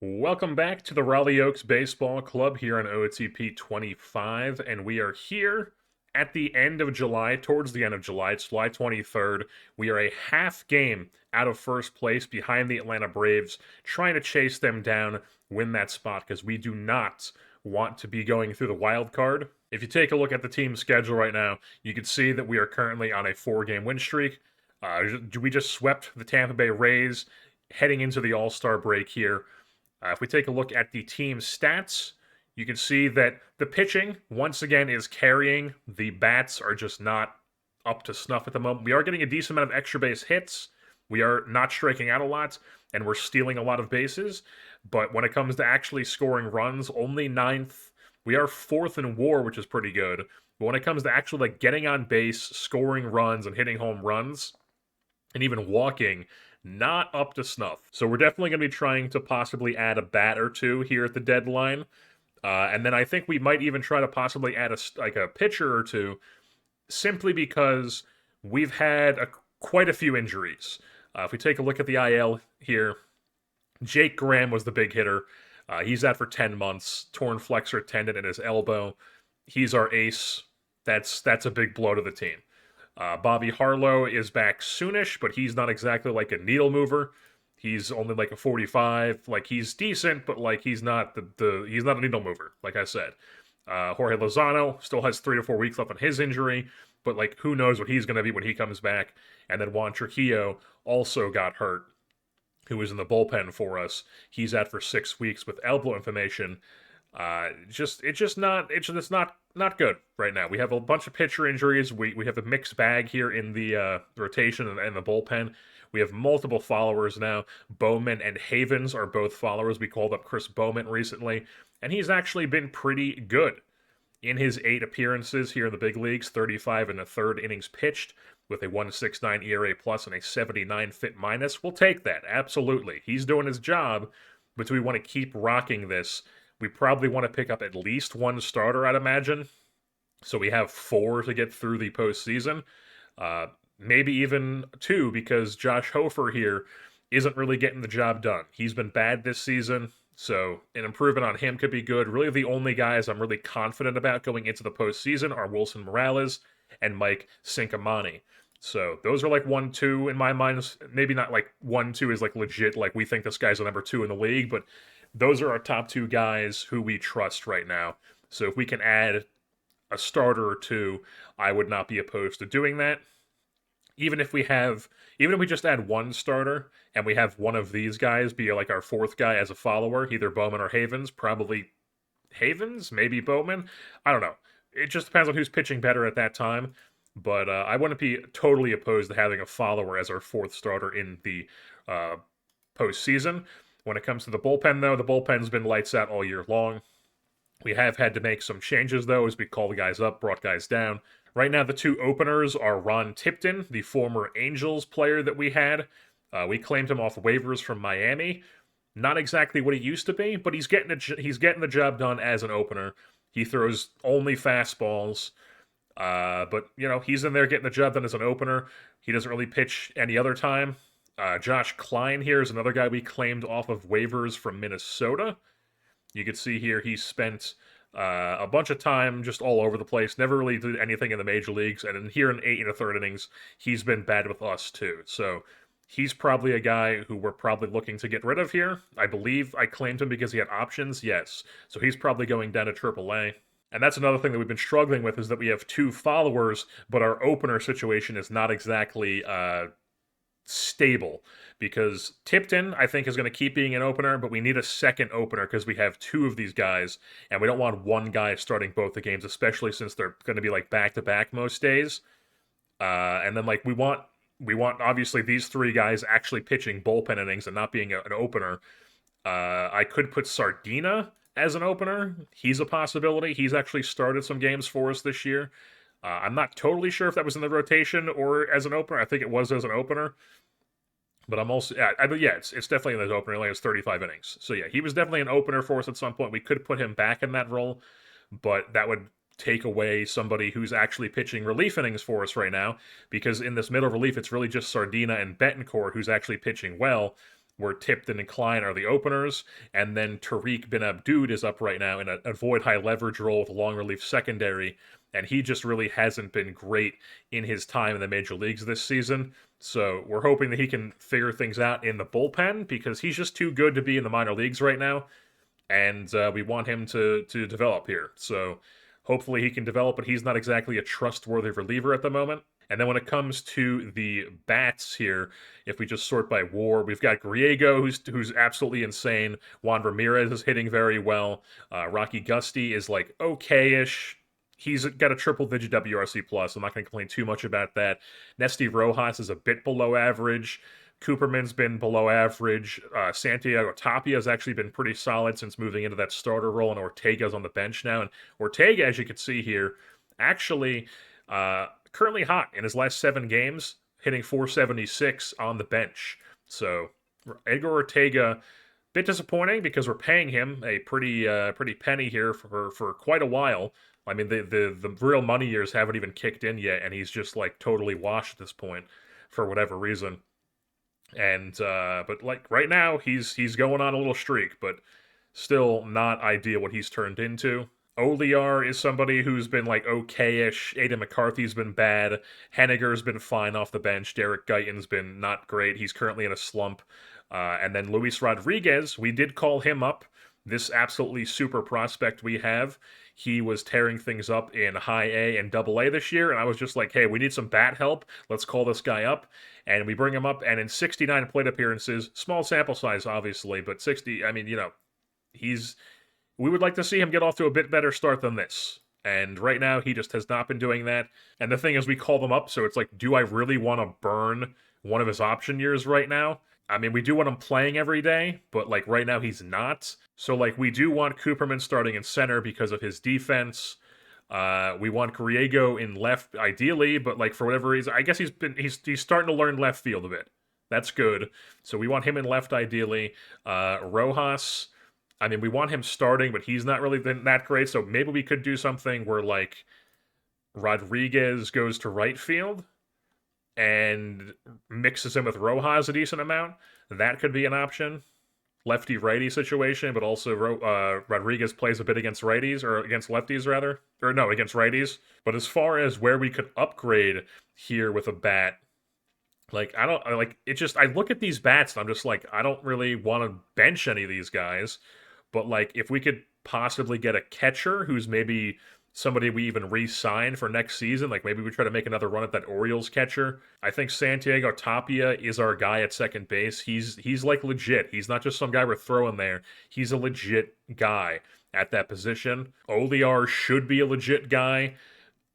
Welcome back to the Raleigh Oaks Baseball Club here on OOTP 25, and we are here at the end of July, towards the end of July. It's July 23rd. We are a half game out of first place behind the Atlanta Braves, trying to chase them down, win that spot, because we do not want to be going through the wild card. If you take a look at the team's schedule right now, you can see that we are currently on a 4-game win streak. We just swept the Tampa Bay Rays heading into the All-Star break here. If we take a look at the team stats, you can see that the pitching, once again, is carrying. The bats are just not up to snuff at the moment. We are getting a decent amount of extra base hits. We are not striking out a lot, and we're stealing a lot of bases. But when it comes to actually scoring runs, only ninth. We are fourth in WAR, which is pretty good. But when it comes to actually getting on base, scoring runs, and hitting home runs, and even walking, not up to snuff. So we're definitely going to be trying to possibly add a bat or two here at the deadline. And then I think we might even try to possibly add a pitcher or two, simply because we've had quite a few injuries. If we take a look at the IL here, Jake Graham was the big hitter. He's out for 10 months, torn flexor tendon in his elbow. He's our ace. That's a big blow to the team. Bobby Harlow is back soonish, but he's not exactly like a needle mover. He's only like a 45. Like, he's decent, but like he's not he's not a needle mover, like I said. Jorge Lozano still has 3 to 4 weeks left on his injury, but like who knows what he's going to be when he comes back. And then Juan Trujillo also got hurt, who was in the bullpen for us. He's out for 6 weeks with elbow inflammation. It's not good right now. We have a bunch of pitcher injuries. We have a mixed bag here in the rotation and the bullpen. We have multiple followers now. Bowman and Havens are both followers. We called up Chris Bowman recently, and he's actually been pretty good in his 8 appearances here in the big leagues. 35 and a third innings pitched with a 1.69 ERA plus and a 79 FIP minus. We'll take that, absolutely. He's doing his job, but do we want to keep rocking this? We probably want to pick up at least one starter, I'd imagine. So we have 4 to get through the postseason. Maybe even 2, because Josh Hofer here isn't really getting the job done. He's been bad this season, so an improvement on him could be good. Really, the only guys I'm really confident about going into the postseason are Wilson Morales and Mike Cinquemani. So those are like 1, 2 in my mind. Maybe not like 1, 2 is like legit, like we think this guy's the number 2 in the league, but those are our top 2 guys who we trust right now. So if we can add a starter or 2, I would not be opposed to doing that. Even if we just add one starter and we have one of these guys be like our 4th guy as a follower, either Bowman or Havens, probably Havens, maybe Bowman. I don't know. It just depends on who's pitching better at that time. But I wouldn't be totally opposed to having a follower as our 4th starter in the postseason. When it comes to the bullpen, though, the bullpen's been lights out all year long. We have had to make some changes, though, as we call the guys up, brought guys down. Right now, the 2 openers are Ron Tipton, the former Angels player that we had. We claimed him off waivers from Miami. Not exactly what he used to be, but he's getting the job done as an opener. He throws only fastballs, but he's in there getting the job done as an opener. He doesn't really pitch any other time. Josh Klein here is another guy we claimed off of waivers from Minnesota. You can see here he spent a bunch of time just all over the place, never really did anything in the major leagues, and here in 8 1/3 innings, he's been bad with us too. So he's probably a guy who we're probably looking to get rid of here. I believe I claimed him because he had options, yes. So he's probably going down to AAA. And that's another thing that we've been struggling with, is that we have 2 followers, but our opener situation is not exactly stable, because Tipton, I think, is going to keep being an opener, but we need a second opener because we have 2 of these guys, and we don't want one guy starting both the games, especially since they're going to be like back-to-back most days. And then like we want obviously these 3 guys actually pitching bullpen innings and not being an opener. I could put Sardina as an opener. He's a possibility. He's actually started some games for us this year. I'm not totally sure if that was in the rotation or as an opener. I think it was as an opener. But I'm also, it's definitely in his opener. He only has 35 innings. So yeah, he was definitely an opener for us at some point. We could put him back in that role, but that would take away somebody who's actually pitching relief innings for us right now, because in this middle relief, it's really just Sardina and Betancourt who's actually pitching well, where Tipton and Klein are the openers, and then Tariq bin Abdud is up right now in a avoid high leverage role with a long relief secondary, and he just really hasn't been great in his time in the major leagues this season. So we're hoping that he can figure things out in the bullpen because he's just too good to be in the minor leagues right now, and we want him to develop here. So hopefully he can develop, but he's not exactly a trustworthy reliever at the moment. And then when it comes to the bats here, if we just sort by WAR, we've got Griego, who's absolutely insane. Juan Ramirez is hitting very well. Rocky Gusty is like okay-ish. He's got a triple-digit WRC plus. I'm not going to complain too much about that. Nesty Rojas is a bit below average. Cooperman's been below average. Santiago Tapia has actually been pretty solid since moving into that starter role, and Ortega's on the bench now. And Ortega, as you can see here, actually currently hot in his last 7 games, hitting .476 on the bench. So Edgar Ortega, bit disappointing because we're paying him a pretty penny here for quite a while. I mean, the real money years haven't even kicked in yet, and he's just like totally washed at this point for whatever reason. And but like right now he's going on a little streak, but still not ideal what he's turned into. Oliar is somebody who's been like okay-ish. Aiden McCarthy's been bad. Henniger's been fine off the bench. Derek Guyton's been not great. He's currently in a slump. And then Luis Rodriguez, we did call him up. This absolutely super prospect we have. He was tearing things up in high A and double A this year, and I was just like, hey, we need some bat help. Let's call this guy up. And we bring him up, and in 69 plate appearances, small sample size, obviously, but 60, I mean, we would like to see him get off to a bit better start than this. And right now, he just has not been doing that. And the thing is, we call them up, so it's like, do I really want to burn one of his option years right now? I mean, we do want him playing every day, but like right now he's not. So like we do want Cooperman starting in center because of his defense. We want Griego in left ideally, but like for whatever reason, I guess he's starting to learn left field a bit. That's good. So we want him in left ideally. Rojas, I mean, we want him starting, but he's not really been that great. So maybe we could do something where like Rodriguez goes to right field and mixes him with Rojas a decent amount. That could be an option. Lefty-righty situation, but also Rodriguez plays a bit against righties, or against lefties, rather. Or no, against righties. But as far as where we could upgrade here with a bat, like, I look at these bats and I'm just like, I don't really want to bench any of these guys. But, like, if we could possibly get a catcher who's maybe somebody we even re-sign for next season, like maybe we try to make another run at that Orioles catcher. I think Santiago Tapia is our guy at second base. He's like legit. He's not just some guy we're throwing there. He's a legit guy at that position. Oliar should be a legit guy.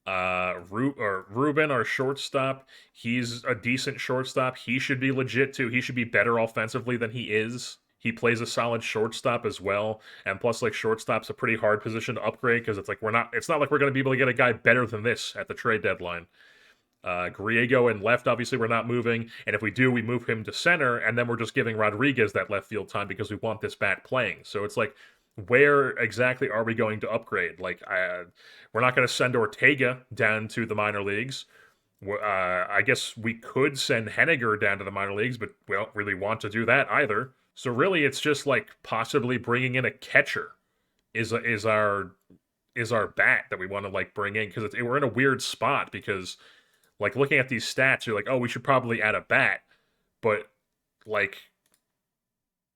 Ruben, our shortstop, he's a decent shortstop. He should be legit too. He should be better offensively than he is. He plays a solid shortstop as well, and plus, like, shortstop's a pretty hard position to upgrade because it's not like we're going to be able to get a guy better than this at the trade deadline. Griego in left, obviously, we're not moving, and if we do, we move him to center, and then we're just giving Rodriguez that left field time because we want this bat playing. So it's like, where exactly are we going to upgrade? Like, we're not going to send Ortega down to the minor leagues. I guess we could send Henniger down to the minor leagues, but we don't really want to do that either. So really, it's just like possibly bringing in a catcher is our bat that we want to like bring in, because we're in a weird spot because like looking at these stats, you're like, oh, we should probably add a bat, but like,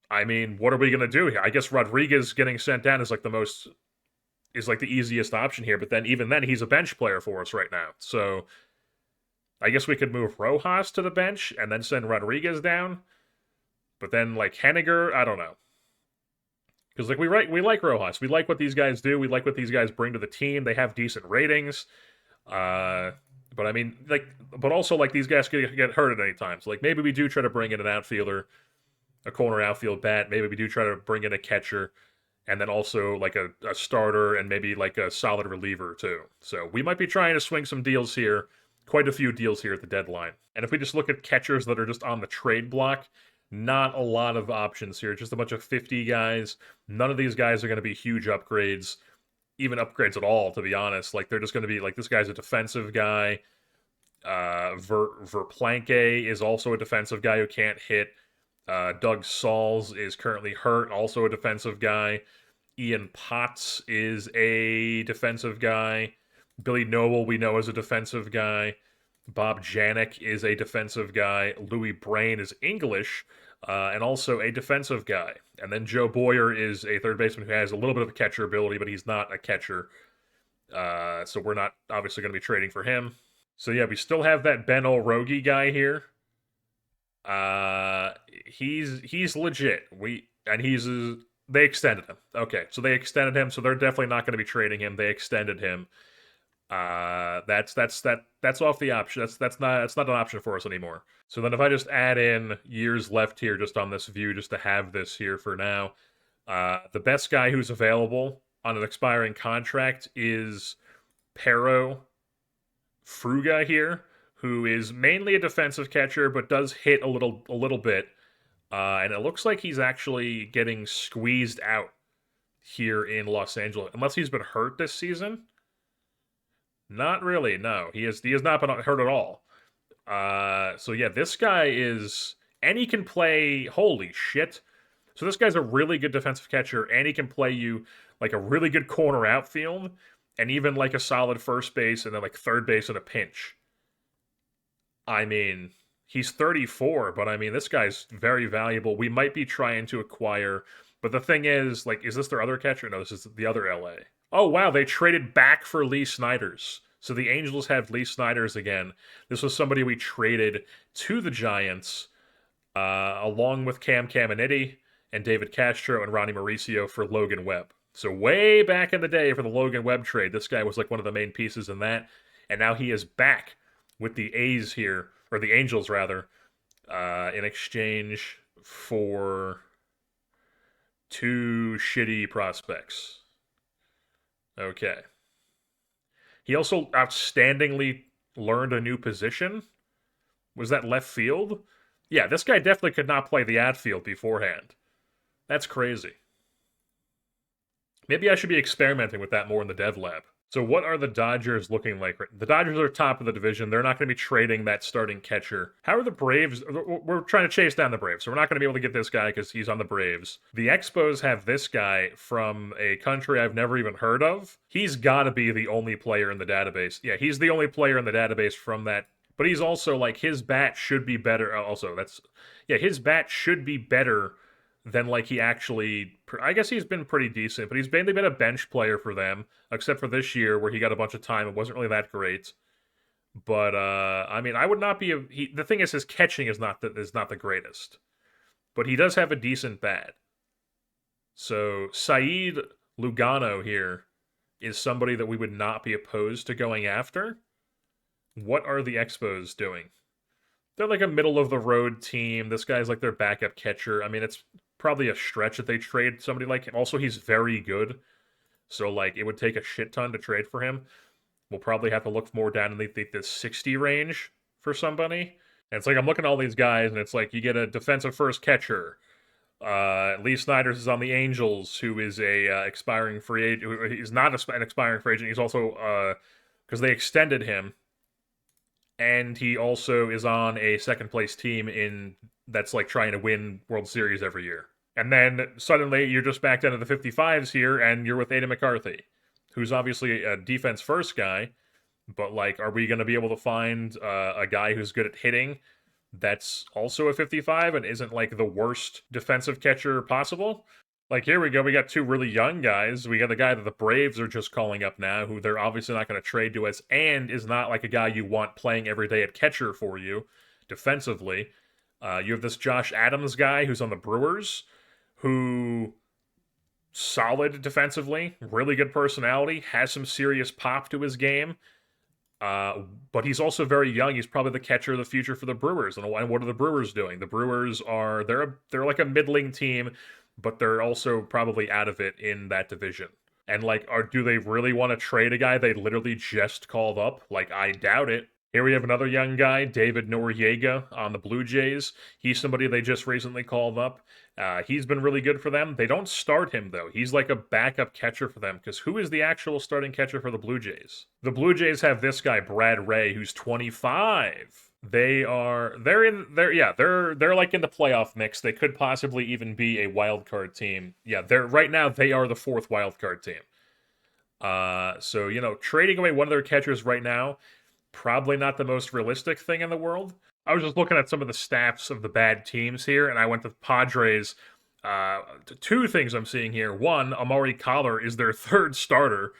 I mean, what are we gonna do here? I guess Rodriguez getting sent down is like the easiest option here, but then even then he's a bench player for us right now. So I guess we could move Rojas to the bench and then send Rodriguez down. But then, like, Henniger, I don't know. Because, like, we like Rojas. We like what these guys do. We like what these guys bring to the team. They have decent ratings. But, I mean, like, but also, like, these guys could get hurt at any time. So, like, maybe we do try to bring in an outfielder, a corner outfield bat. Maybe we do try to bring in a catcher. And then also, like, a starter and maybe, like, a solid reliever, too. So, we might be trying to swing some deals here. Quite a few deals here at the deadline. And if we just look at catchers that are just on the trade block, not a lot of options here, just a bunch of 50 guys. None of these guys are going to be huge upgrades, even upgrades at all, to be honest. Like, they're just going to be, like, this guy's a defensive guy. Verplanke is also a defensive guy who can't hit. Doug Sauls is currently hurt, also a defensive guy. Ian Potts is a defensive guy. Billy Noble, we know, is a defensive guy. Bob Janik is a defensive guy. Louis Brain is English, and also a defensive guy. And then Joe Boyer is a third baseman who has a little bit of a catcher ability, but he's not a catcher. So we're not obviously going to be trading for him. So yeah, we still have that Ben O'Rogie guy here. He's legit. They extended him. Okay, so they extended him, so they're definitely not going to be trading him. They extended him. That's off the option. That's not an option for us anymore. So then if I just add in years left here just on this view, just to have this here for now, the best guy who's available on an expiring contract is Pero Fruga here, who is mainly a defensive catcher but does hit a little bit. And it looks like he's actually getting squeezed out here in Los Angeles, unless he's been hurt this season. Not really, no. He has not been hurt at all. So yeah, this guy is, and he can play. Holy shit! So this guy's a really good defensive catcher, and he can play you like a really good corner outfield, and even like a solid first base, and then like third base in a pinch. I mean, he's 34, but I mean, this guy's very valuable. We might be trying to acquire, but the thing is, like, is this their other catcher? No, this is the other LA. Oh, wow, they traded back for Lee Snyders. So the Angels have Lee Snyders again. This was somebody we traded to the Giants, along with Cam Caminiti and David Castro and Ronnie Mauricio for Logan Webb. So way back in the day for the Logan Webb trade, this guy was like one of the main pieces in that. And now he is back with the A's here, or the Angels rather, in exchange for 2 shitty prospects. Okay. He also outstandingly learned a new position. Was that left field? Yeah, this guy definitely could not play the outfield beforehand. That's crazy. Maybe I should be experimenting with that more in the dev lab. So what are the Dodgers looking like? The Dodgers are top of the division. They're not going to be trading that starting catcher. How are the Braves? We're trying to chase down the Braves, so we're not going to be able to get this guy because he's on the Braves. The Expos have this guy from a country I've never even heard of. He's got to be the only player in the database. Yeah, he's the only player in the database from that. But he's also like, his bat should be better. Also, his bat should be better than like he actually. I guess he's been pretty decent, but he's mainly been a bench player for them, except for this year where he got a bunch of time. It wasn't really that great. But I mean, I would not be the thing is, his catching is not the greatest, but he does have a decent bat. So Saeed Lugano here is somebody that we would not be opposed to going after. What are the Expos doing? They're like a middle of the road team. This guy's like their backup catcher. I mean, it's probably a stretch that they trade somebody like him. Also, he's very good. So, like, it would take a shit ton to trade for him. We'll probably have to look more down in the 60 range for somebody. And it's like, I'm looking at all these guys, and it's like, you get a defensive first catcher. Lee Snyders is on the Angels, who is a expiring free agent. He's not an expiring free agent. He's also, because they extended him. And he also is on a second place team that's like trying to win World Series every year. And then suddenly you're just back down to the 55s here, and you're with Aiden McCarthy, who's obviously a defense first guy. But like, are we going to be able to find a guy who's good at hitting that's also a 55 and isn't like the worst defensive catcher possible? Like, here we go. We got 2 really young guys. We got the guy that the Braves are just calling up now, who they're obviously not going to trade to us, and is not like a guy you want playing every day at catcher for you defensively. You have this Josh Adams guy who's on the Brewers, who solid defensively, really good personality, has some serious pop to his game. But he's also very young. He's probably the catcher of the future for the Brewers. And what are the Brewers doing? The Brewers are they're like a middling team, but they're also probably out of it in that division. And like, do they really want to trade a guy they literally just called up? Like, I doubt it. Here we have another young guy, David Noriega on the Blue Jays. He's somebody they just recently called up. He's been really good for them. They don't start him, though. He's like a backup catcher for them, because who is the actual starting catcher for the Blue Jays? The Blue Jays have this guy, Brad Ray, who's 25. They're like in the playoff mix. They could possibly even be a wild card team. Yeah, they're right now they are the fourth wild card team. So trading away one of their catchers right now, probably not the most realistic thing in the world. I was just looking at some of the stats of the bad teams here, and I went to Padres. Two things I'm seeing here. One, Amari Collar is their third starter.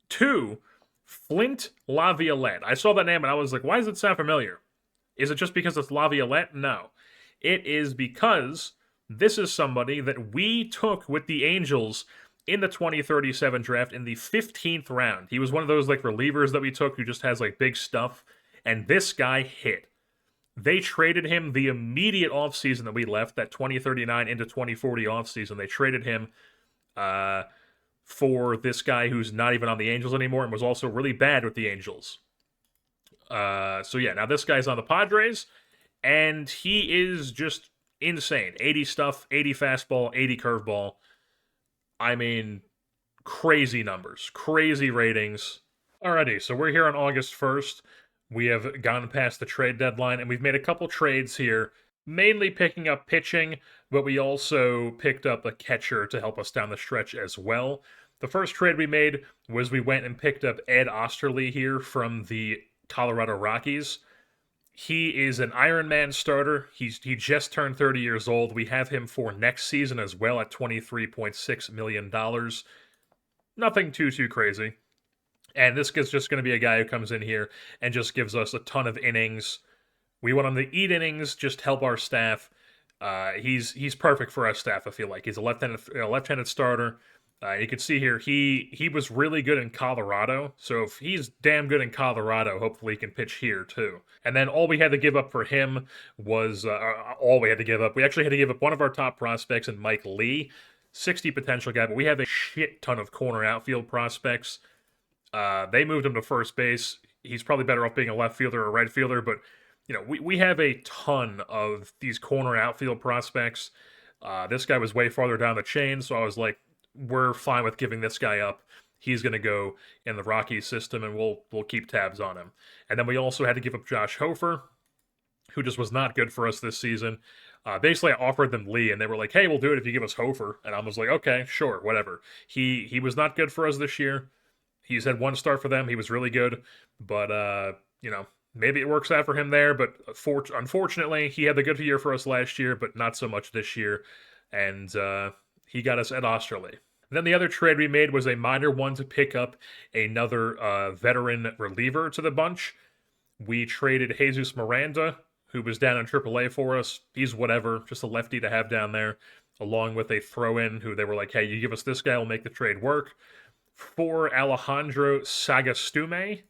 Two, Flint Laviolette. I saw that name and I was like, why does it sound familiar? Is it just because it's Laviolette? No. It is because this is somebody that we took with the Angels in the 2037 draft in the 15th round. He was one of those like relievers that we took who just has like big stuff, and this guy hit. They traded him the immediate offseason that we left, that 2039 into 2040 offseason. They traded him for this guy who's not even on the Angels anymore and was also really bad with the Angels. So yeah, now this guy's on the Padres, and he is just insane. 80 stuff, 80 fastball, 80 curveball. I mean, crazy numbers, crazy ratings. Alrighty, so we're here on August 1st. We have gone past the trade deadline, and we've made a couple trades here, mainly picking up pitching, but we also picked up a catcher to help us down the stretch as well. The first trade we made was we went and picked up Ed Osterley here from the Colorado Rockies. He is an Ironman starter. He just turned 30 years old. We have him for next season as well at $23.6 million. Nothing too crazy. And this is just going to be a guy who comes in here and just gives us a ton of innings. We want him to eat innings, just help our staff. He's perfect for our staff, I feel like. He's a left-handed starter. You can see here, he was really good in Colorado, so if he's damn good in Colorado, hopefully he can pitch here too. And then all we had to give up for him was, all we had to give up, we actually had to give up one of our top prospects in Mike Lee, 60 potential guy, but we have a shit ton of corner outfield prospects. They moved him to first base. He's probably better off being a left fielder or a right fielder, but we have a ton of these corner outfield prospects. This guy was way farther down the chain, so I was like, we're fine with giving this guy up. He's going to go in the Rockies system, and we'll keep tabs on him. And then we also had to give up Josh Hofer, who just was not good for us this season. Basically, I offered them Lee, and they were like, hey, we'll do it if you give us Hofer. And I was like, okay, sure, whatever. He was not good for us this year. He's had one start for them. He was really good. But, maybe it works out for him there. But unfortunately, he had the good year for us last year, but not so much this year. And he got us Ed Osterley. Then the other trade we made was a minor one to pick up another veteran reliever to the bunch. We traded Jesus Miranda, who was down in AAA for us. He's whatever, just a lefty to have down there, along with a throw-in who they were like, hey, you give us this guy, we'll make the trade work. For Alejandro Sagastume,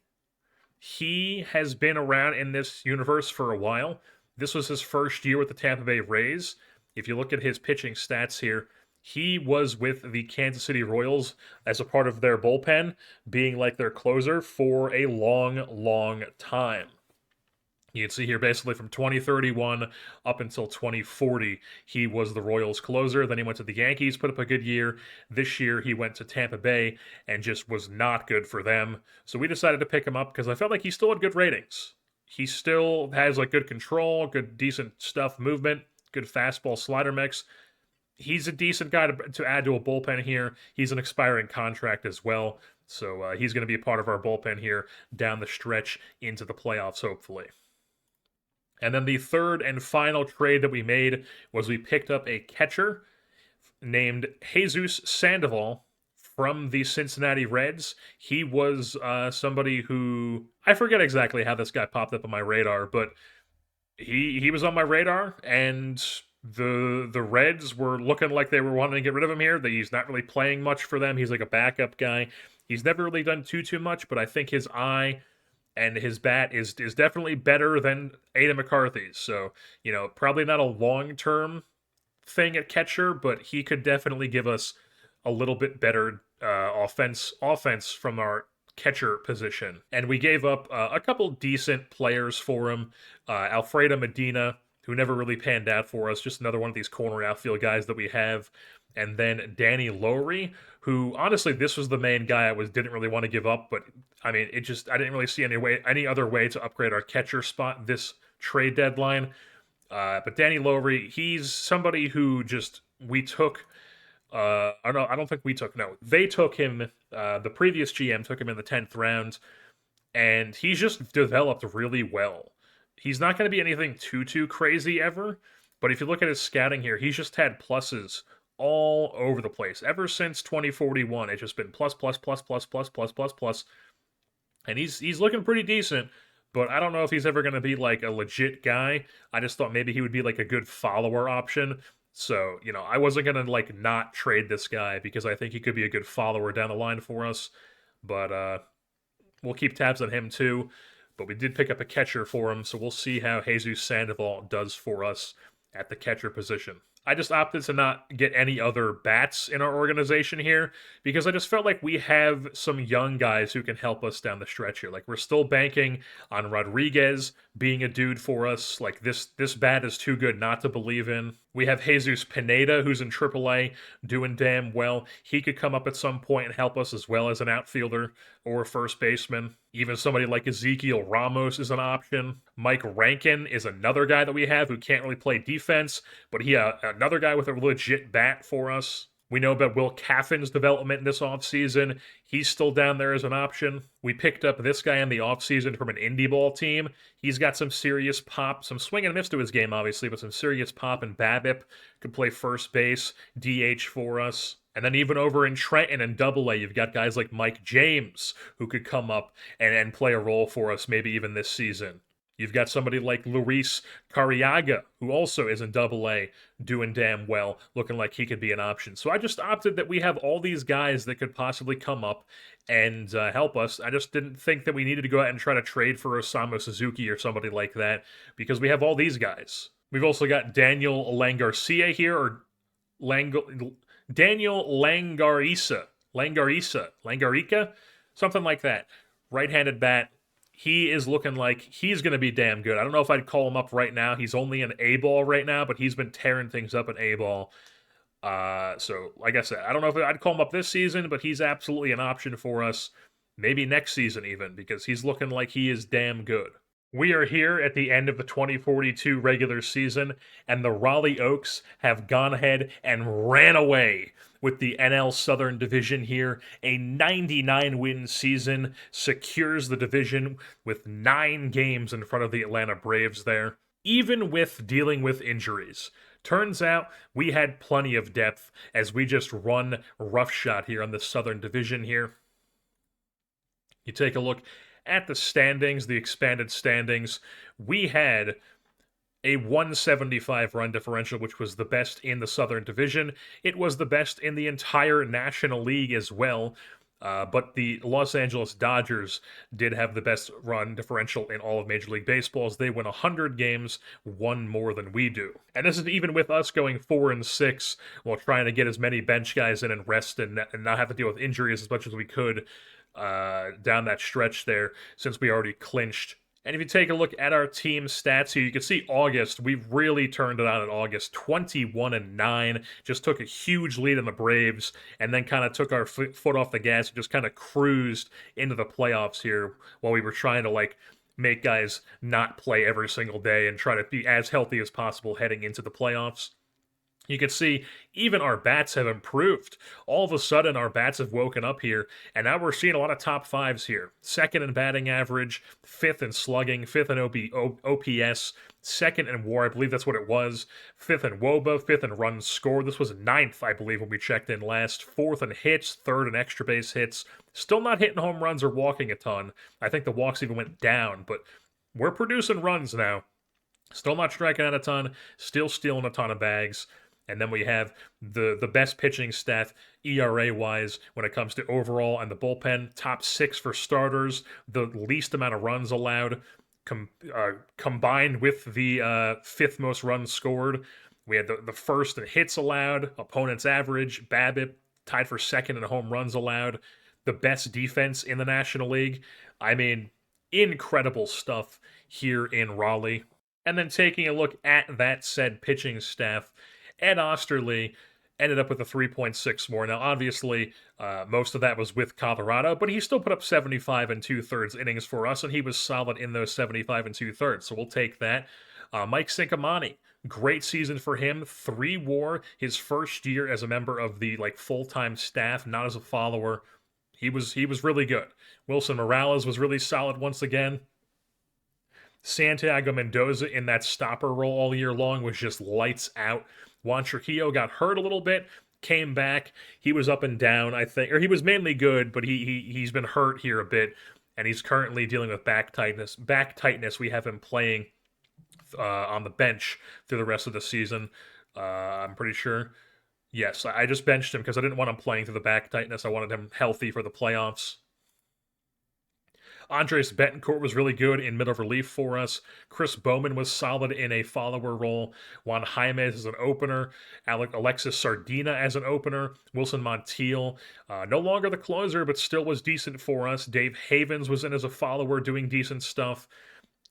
he has been around in this universe for a while. This was his first year with the Tampa Bay Rays. If you look at his pitching stats here, he was with the Kansas City Royals as a part of their bullpen, being like their closer for a long time. You can see here basically from 2031 up until 2040, he was the Royals closer. Then he went to the Yankees, put up a good year. This year he went to Tampa Bay and just was not good for them. So we decided to pick him up because I felt like he still had good ratings. He still has like good control, good decent stuff, movement, good fastball slider mix. He's a decent guy to add to a bullpen here. He's an expiring contract as well. So he's going to be a part of our bullpen here down the stretch into the playoffs, hopefully. And then the third and final trade that we made was we picked up a catcher named Jesus Sandoval from the Cincinnati Reds. He was somebody who, I forget exactly how this guy popped up on my radar, but he was on my radar, and the Reds were looking like they were wanting to get rid of him here. He's not really playing much for them. He's like a backup guy. He's never really done too much, but I think his eye and his bat is definitely better than Ada McCarthy's. So, probably not a long-term thing at catcher, but he could definitely give us a little bit better offense from our catcher position. And we gave up a couple decent players for him. Alfredo Medina, who never really panned out for us, just another one of these corner outfield guys that we have. and then Danny Lowry, who honestly this was the main guy I didn't really want to give up, but I mean I didn't really see any other way to upgrade our catcher spot this trade deadline. But Danny Lowry, he's somebody who just we took. I don't think we took. No, they took him. The previous GM took him in the 10th round, and he's just developed really well. He's not going to be anything too crazy ever, but if you look at his scouting here, he's just had pluses all over the place ever since 2041. It's just been plus plus plus plus plus plus plus plus, and he's looking pretty decent. But I don't know if he's ever going to be like a legit guy. I just thought maybe he would be like a good follower option. So, I wasn't going to like not trade this guy because I think he could be a good follower down the line for us. But we'll keep tabs on him too. But we did pick up a catcher for him, so we'll see how Jesus Sandoval does for us at the catcher position. I just opted to not get any other bats in our organization here because I just felt like we have some young guys who can help us down the stretch here. Like we're still banking on Rodriguez being a dude for us. Like this bat is too good not to believe in. We have Jesus Pineda, who's in AAA, doing damn well. He could come up at some point and help us as well as an outfielder or a first baseman. Even somebody like Ezekiel Ramos is an option. Mike Rankin is another guy that we have who can't really play defense, but he another guy with a legit bat for us. We know about Will Caffin's development this offseason. He's still down there as an option. We picked up this guy in the offseason from an indie ball team. He's got some serious pop, some swing and miss to his game, obviously, but some serious pop, and BABIP could play first base, DH for us. And then even over in Trenton and AA, you've got guys like Mike James who could come up and play a role for us maybe even this season. You've got somebody like Luis Carriaga, who also is in AA, doing damn well, looking like he could be an option. So I just opted that we have all these guys that could possibly come up and help us. I just didn't think that we needed to go out and try to trade for Osamu Suzuki or somebody like that, because we have all these guys. We've also got Daniel Langarcia here, or Daniel Langarica, something like that. Right-handed bat. He is looking like he's going to be damn good. I don't know if I'd call him up right now. He's only an A-ball right now, but he's been tearing things up in A-ball. So, like I said, I don't know if I'd call him up this season, but he's absolutely an option for us. Maybe next season even, because he's looking like he is damn good. We are here at the end of the 2042 regular season, and the Raleigh Oaks have gone ahead and ran away with the NL Southern Division here. A 99-win season secures the division with 9 games in front of the Atlanta Braves there, even with dealing with injuries. Turns out we had plenty of depth as we just run roughshod here on the Southern Division here. You take a look at the standings, the expanded standings. We had a 175 run differential, which was the best in the Southern Division. It was the best in the entire National League as well. But the Los Angeles Dodgers did have the best run differential in all of Major League Baseball, as they win 100 games, one more than we do. And this is even with us going 4-6 while trying to get as many bench guys in and rest and not have to deal with injuries as much as we could down that stretch there, since we already clinched. And if you take a look at our team stats here, you can see August, we really turned it on in August. 21-9, just took a huge lead in the Braves, and then kind of took our foot off the gas and just kind of cruised into the playoffs here while we were trying to like make guys not play every single day and try to be as healthy as possible heading into the playoffs. You can see even our bats have improved. All of a sudden, our bats have woken up here, and now we're seeing a lot of top fives here. 2nd in batting average, 5th in slugging, 5th in OPS, 2nd in WAR, I believe that's what it was, 5th in WOBA, 5th in runs scored. This was 9th, I believe, when we checked in last. 4th in hits, 3rd in extra base hits. Still not hitting home runs or walking a ton. I think the walks even went down, but we're producing runs now. Still not striking out a ton, still stealing a ton of bags. And then we have the best pitching staff ERA-wise when it comes to overall and the bullpen. Top 6 for starters, the least amount of runs allowed, combined with the 5th most runs scored. We had the first in hits allowed, opponent's average, BABIP tied for 2nd in home runs allowed, the best defense in the National League. I mean, incredible stuff here in Raleigh. And then taking a look at that said pitching staff, Ed Osterley ended up with a 3.6 WAR. Now, obviously, most of that was with Colorado, but he still put up 75 and 2/3 innings for us, and he was solid in those 75 and 2/3. So we'll take that. Mike Cinquemani, great season for him. 3 WAR, his first year as a member of the full-time staff, not as a follower. He was really good. Wilson Morales was really solid once again. Santiago Mendoza in that stopper role all year long was just lights out. Juan Trujillo got hurt a little bit, came back. He was up and down, I think, or he was mainly good, but he's been hurt here a bit, and he's currently dealing with back tightness. We have him playing on the bench through the rest of the season. I'm pretty sure. Yes, I just benched him because I didn't want him playing through the back tightness. I wanted him healthy for the playoffs. Andres Betancourt was really good in middle relief for us. Chris Bowman was solid in a follower role. Juan Jaimes as an opener. Alexis Sardina as an opener. Wilson Montiel, no longer the closer, but still was decent for us. Dave Havens was in as a follower doing decent stuff.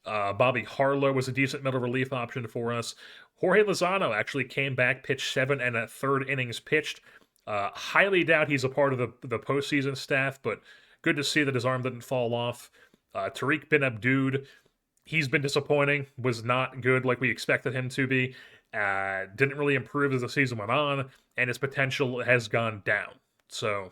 Bobby Harlow was a decent middle relief option for us. Jorge Lozano actually came back, pitched 7 1/3 innings pitched. Highly doubt he's a part of the postseason staff, but good to see that his arm didn't fall off. Tariq Bin Abdoud, he's been disappointing, was not good like we expected him to be. Didn't really improve as the season went on, and his potential has gone down. So,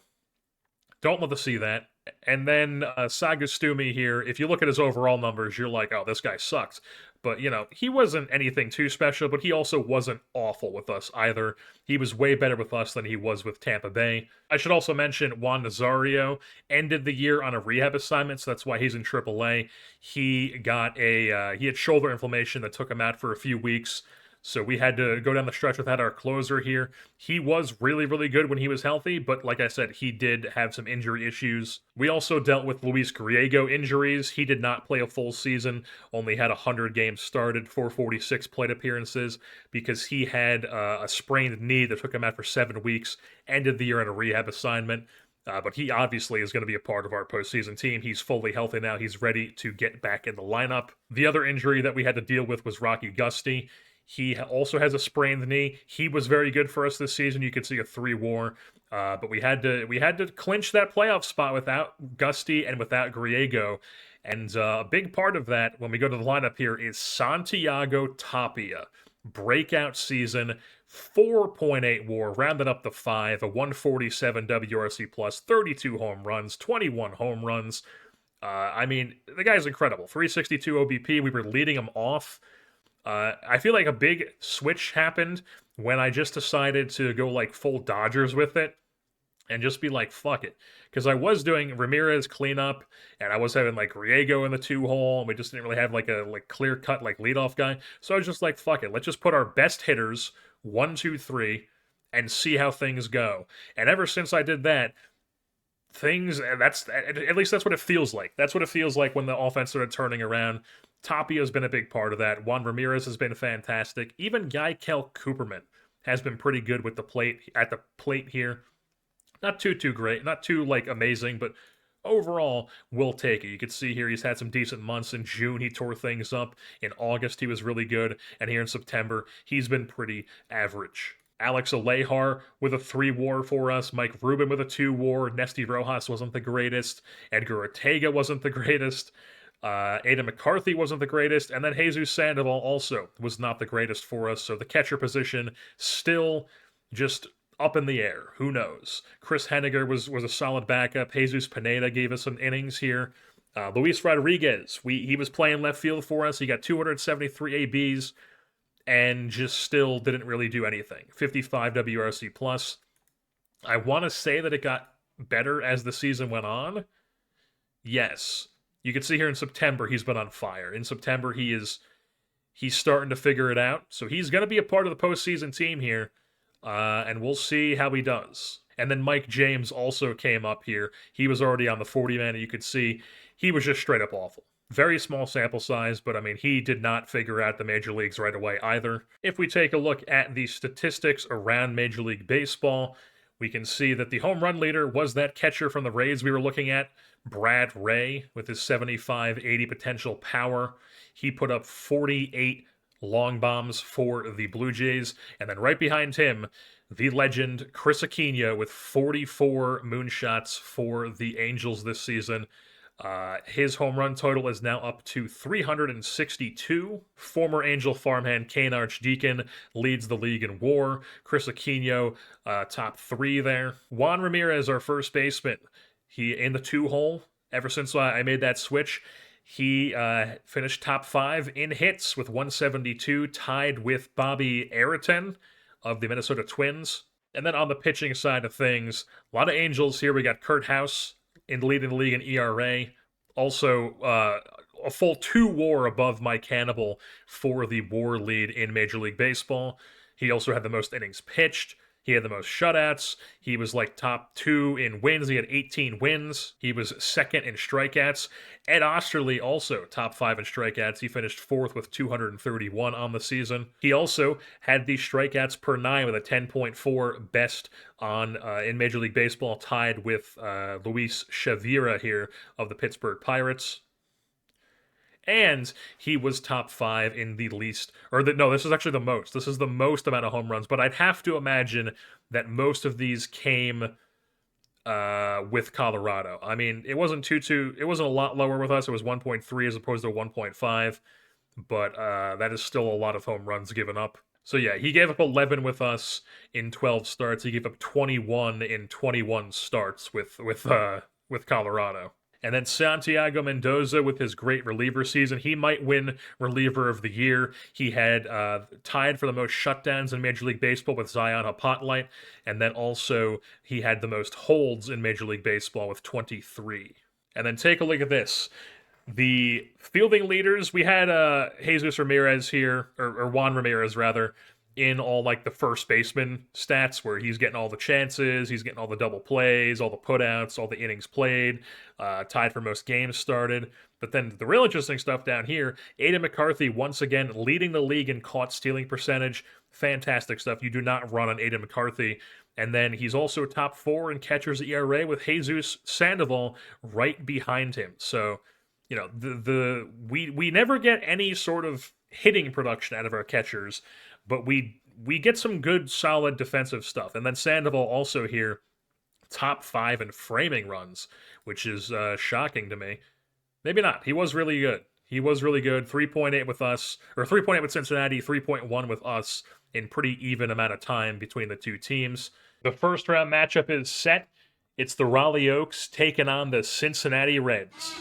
don't love to see that. And then Sagastumi here, if you look at his overall numbers, you're like, oh, this guy sucks. But, he wasn't anything too special, but he also wasn't awful with us either. He was way better with us than he was with Tampa Bay. I should also mention Juan Nazario ended the year on a rehab assignment, so that's why he's in AAA. He got he had shoulder inflammation that took him out for a few weeks. So we had to go down the stretch without our closer here. He was really, really good when he was healthy, but like I said, he did have some injury issues. We also dealt with Luis Griego injuries. He did not play a full season, only had 100 games started, 446 plate appearances, because he had a sprained knee that took him out for 7 weeks, ended the year on a rehab assignment. But he obviously is going to be a part of our postseason team. He's fully healthy now. He's ready to get back in the lineup. The other injury that we had to deal with was Rocky Gusty. He also has a sprained knee. He was very good for us this season. You could see a 3 WAR, but we had to clinch that playoff spot without Gusty and without Griego. And a big part of that, when we go to the lineup here, is Santiago Tapia. Breakout season, 4.8 WAR, rounded up to 5, a 147 WRC plus, 32 home runs, 21 home runs. I mean, the guy's incredible. 362 OBP. We were leading him off. I feel like a big switch happened when I just decided to go full Dodgers with it and just be like, fuck it. Because I was doing Ramirez cleanup and I was having Riego in the 2-hole and we just didn't really have a clear cut leadoff guy. So I was just like, fuck it. Let's just put our best hitters 1, 2, 3 and see how things go. And ever since I did that, that's at least that's what it feels like. That's what it feels like when the offense started turning around. Tapia's been a big part of that. Juan Ramirez has been fantastic. Even Geikel Cooperman has been pretty good with the plate here. Not too great, not too amazing, but overall, we'll take it. You can see here he's had some decent months. In June, he tore things up. In August, he was really good. And here in September, he's been pretty average. Alex Alejar with a 3 WAR for us. Mike Rubin with a 2 WAR. Nesty Rojas wasn't the greatest. Edgar Ortega wasn't the greatest. Ada McCarthy wasn't the greatest, and then Jesus Sandoval also was not the greatest for us, so the catcher position still just up in the air. Who knows? Chris Henniger was a solid backup. Jesus Pineda gave us some innings here. Luis Rodriguez, he was playing left field for us. He got 273 ABs and just still didn't really do anything. 55 WRC plus. I want to say that it got better as the season went on. Yes. You can see here in September, he's been on fire. In September, he's starting to figure it out. So he's going to be a part of the postseason team here, and we'll see how he does. And then Mike James also came up here. He was already on the 40-man, and you could see he was just straight up awful. Very small sample size, but I mean, he did not figure out the major leagues right away either. If we take a look at the statistics around Major League Baseball, we can see that the home run leader was that catcher from the Rays we were looking at, Brad Ray, with his 75-80 potential power. He put up 48 long bombs for the Blue Jays. And then right behind him, the legend Chris Aquino with 44 moonshots for the Angels this season. His home run total is now up to 362. Former Angel farmhand Kane Archdeacon leads the league in WAR. Chris Aquino, top 3 there. Juan Ramirez, our first baseman, he in the 2-hole. Ever since I made that switch, he finished top 5 in hits with 172, tied with Bobby Ayrton of the Minnesota Twins. And then on the pitching side of things, a lot of Angels here. We got Kurt House leading the league in ERA. Also, a full 2 WAR above Mike Hannibal for the WAR lead in Major League Baseball. He also had the most innings pitched. He had the most shutouts. He was like top 2 in wins. He had 18 wins. He was second in strikeouts. Ed Osterley also top 5 in strikeouts. He finished 4th with 231 on the season. He also had the strikeouts per 9 with a 10.4 best on in Major League Baseball, tied with Luis Chavira here of the Pittsburgh Pirates. And he was top 5 in the least, no, this is actually the most. This is the most amount of home runs, but I'd have to imagine that most of these came with Colorado. I mean, it wasn't it wasn't a lot lower with us. It was 1.3 as opposed to 1.5, but that is still a lot of home runs given up. So yeah, he gave up 11 with us in 12 starts. He gave up 21 in 21 starts with Colorado. And then Santiago Mendoza with his great reliever season. He might win reliever of the year. He had tied for the most shutdowns in Major League Baseball with Zion Hapotlight. And then also he had the most holds in Major League Baseball with 23. And then take a look at this. The fielding leaders, we had Jesus Ramirez here, or Juan Ramirez rather, in all like the first baseman stats where he's getting all the chances, he's getting all the double plays, all the putouts, all the innings played, tied for most games started. But then the real interesting stuff down here, Aiden McCarthy once again leading the league in caught stealing percentage. Fantastic stuff. You do not run on Aiden McCarthy. And then he's also top 4 in catcher's ERA with Jesus Sandoval right behind him. So, you know, we never get any sort of hitting production out of our catchers, but we get some good, solid defensive stuff. And then Sandoval also here, top 5 in framing runs, which is shocking to me. Maybe not. He was really good. He was really good. 3.8 with us, or 3.8 with Cincinnati, 3.1 with us in pretty even amount of time between the two teams. The first round matchup is set. It's the Raleigh Oaks taking on the Cincinnati Reds.